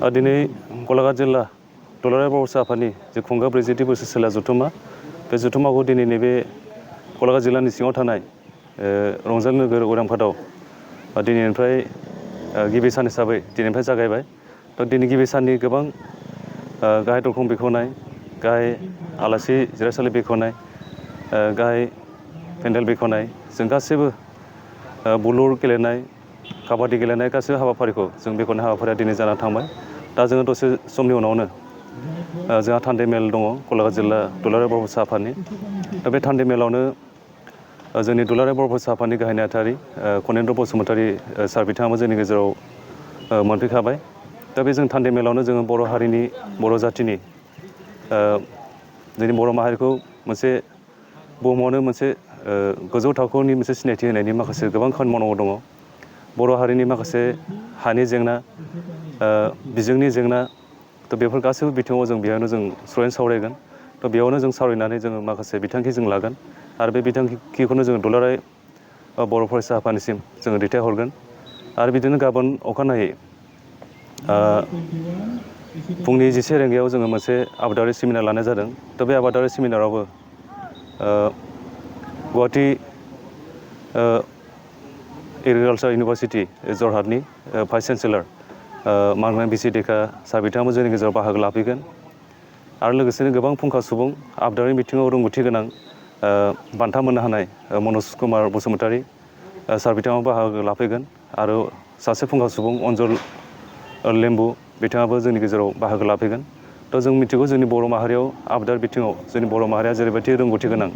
दिनै गलाघाट जिल्ला दुलाराय बर' आफादनि जे खुंगा 40 बोसोरसोला जथुम्मा बे जथुम्माखौ दिनै नैबे गलाघाट जिल्लानि सिङाव थानाय रंजालि नोगोर उरांपाटाव दिनैनिफ्राय गिबि सान हिसाबै दिनैनिफ्राय जागायबाय। दिनै गिबि साननि गोबां गाहाय दरखं बेखेवनाय, गाहाय आलासि जिरायसालि बेखेवनाय, गाहाय पेन्डेल बेखेवनाय, जों गासैबो बुलुर गेलेनाय, काबादि गेलेनाय गासैबो हाबाफारिखौ जों बेखेवनाय हाबाफारिया दिनै जानानै थांबाय। दा जोङो दसे समनि उनावनो जोंहा थान्दै मेल दङ गलाघाट जिल्ला दुलाराय बर' आफादनि। दा बे थान्दै मेलावनो जोंनि दुलाराय बर' आफादनि गाहाय नेहाथारि कनेन्द्र बसुमतारी सार बिथाङाबो जोंनि गेजेराव मोनफैखाबाय। दा बे जों थान्दै मेलावनो जोङो बर' हारिनि बर' जाथिनि जोंनि बर' माहारिखौ मोनसे बुहुमावनो मोनसे गोजौ थाखोनि मोनसे सिनायथि होनायनि माखासे गोबां खामानि मावनांगौ दङ। बर' हारिनि माखासे हानि जेंना, बिजोंनि जेंना, बेफोर गासैबो बिथिङाव जों बेयावनो जों सुरैनो सावरायगोन। बेयावनो जों सावरायनानै जोङो माखासे बिथांखि जों लागोन आरो बे बिथांखिखौनो जोङो दुलाराय बर' फरायसा आफादनिसिम जोङो दैथायहरगोन। आरो बिदिनो गाबोन अखानायै फुंनि 11 रिंगायाव जोङो मोनसे आबादारि सेमिनार लानाय जादों। बे आबादारि सेमिनारावबो गुवाहाटि एग्रिकालसार इउनिभारसिटि जरहाटनि भाइस चेन्सेलर मानगोनां बिसि देखा सार बिथाङाबो जोंनि गेजेराव बाहागो लाफैगोन। आरो लोगोसेनो गोबां फुंखा सुबुं आबादारि बिथिङाव रोंगौथि गोनां बान्था मोननो हानाय मनज कुमार बसुमतारी सार बिथाङाबो बाहागो लाफैगोन। आरो सासे फुंखा सुबुं अनजल लेम्बु बिथाङाबो जोंनि गेजेराव बाहागो लाफैगोन। जों मिथिगौ जोंनि बर' माहारियाव आबादारि बिथिङाव जोंनि बर' माहारिया जेरैबायदि रोंगौथि गोनां,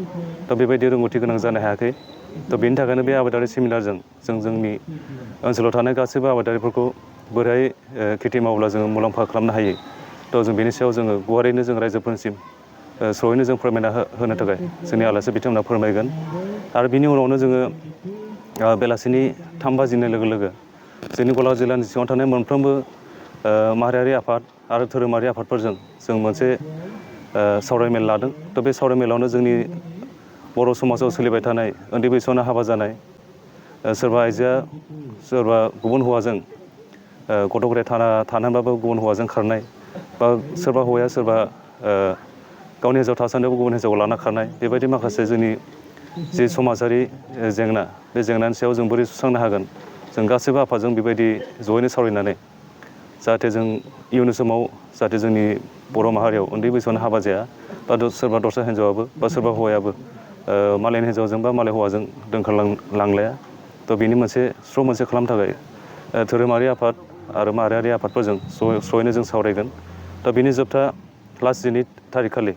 बेबायदि रोंगौथि गोनां जानो हायाखै। बेनि थाखायनो बे आबादारि सेमिनारजों जों जोंनि ओनसोलाव थानाय गासैबो आबादारिफोरखौ बोरैहाय खेथि मावब्ला जोङो मुलाम्फा खालामनो हायो। जों बेनि सायाव जोङो गुवारैनो जों रायजोफोरनिसिम सहैनो जों फोरमायना होनो थाखाय जोंनि आलासि बिथांमोना फोरमायगोन। आरो बिनि उनावनो जोङो बेलासिनि 3 बाजिनाय लोगो लोगो जोंनि गलाघाट जिल्लानि सिङाव थानाय मोनफ्रोमबो माहारियारि आफाद आरो धोरोमारि आफादफोरजों जों मोनसे सावरायमेल लादों। बे सावरायमेलावनो जोंनि बर' समाजाव सोलिबाय थानाय उन्दै बैसोआवनो हाबा जानाय, सोरबा आइजोआ सोरबा गुबुन हौवाजों गथ' गथाय थानानैबाबो गुबुन हौवाजों खारनाय, बा सोरबा हौवाया सोरबा गावनि हिन्जाव थासान्दियावबो गुबुन हिन्जावखौ लाना खारनाय, बेबायदि माखासे जोंनि जि समाजारि जेंना, बे जेंनानि सायाव जों बोरै सुस्रांनो हागोन, जों गासैबो आफादजों बेबायदि जयैनो सावरायनानै जाहाथे जों इयुन समाव जाहाथे जोंनि बर' माहारियाव उन्दै बैसोआवनो हाबा जाया, बा सोरबा दस्रा हिन्जावाबो बा सोरबा हौवायाबो मालायनि हिन्जावजों बा मालाय हौवाजों दोनखारलांलाया। बेनि मोनसे मोनसे खालामनो थाखाय धोरोमारि आफाद आरो माहारियारि आफादफोरजों जयैनो जों सावरायगोन। बेनि जोबथा लास्ट दिननि थारिखखालि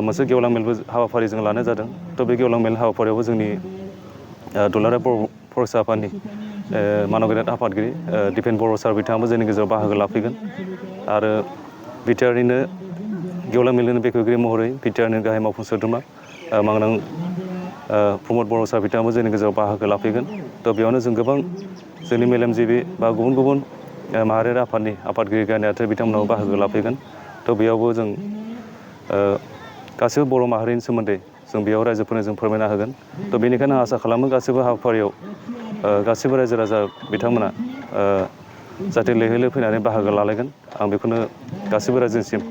मोनसे गेवलां मेलबो हाबाफारि जों लानाय जादों। बे गेवलां मेल हाबाफारियावबो जोंनि दुलाराय बर' फरायसा आफादनि मानगोनां आफादगिरि दिपेन बर' सार बिथाङाबो जोंनि गेजेराव बाहागो लाफैगोन। आरो बिटिआरनिनो गेवलां मेलनि बेखेवगिरि महरै बिटिआरनि गाहाय मावफुं सोद्रोमा मानगोनां प्रमद बर' सार बिथाङाबो जोंनि गेजेराव बाहागो लाफैगोन। बेयावनो जों गोबां जोंनि मेलेमजिबि बा गुबुन गुबुन माहारियारि आफादनि आफादगिरि गाहाय नेहाथारि बिथांमोनाबो बाहागो लाफैगोन। बेयावबो जों गासैबो बर' माहारिनि सोमोन्दै जों बेयाव रायजोफोरनो जों फोरमायना होगोन। बेनिखायनो आं आसा खालामो गासैबो हाबाफारियाव गासैबो रायजो राजा बिथांमोना जाहाथे लैहोर लैहोर फैनानै बाहागो लालायगोन। आं बेखौनो गासैबो रायजोनिसिम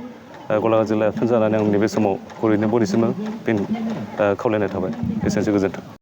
गलाघाट जिल्ला एबसुनि जानानै आं नैबे समाव गुरैनो बयनिसिमबो फिन खावलायनाय थाबाय। एसेनोसै, गोजोन्थों।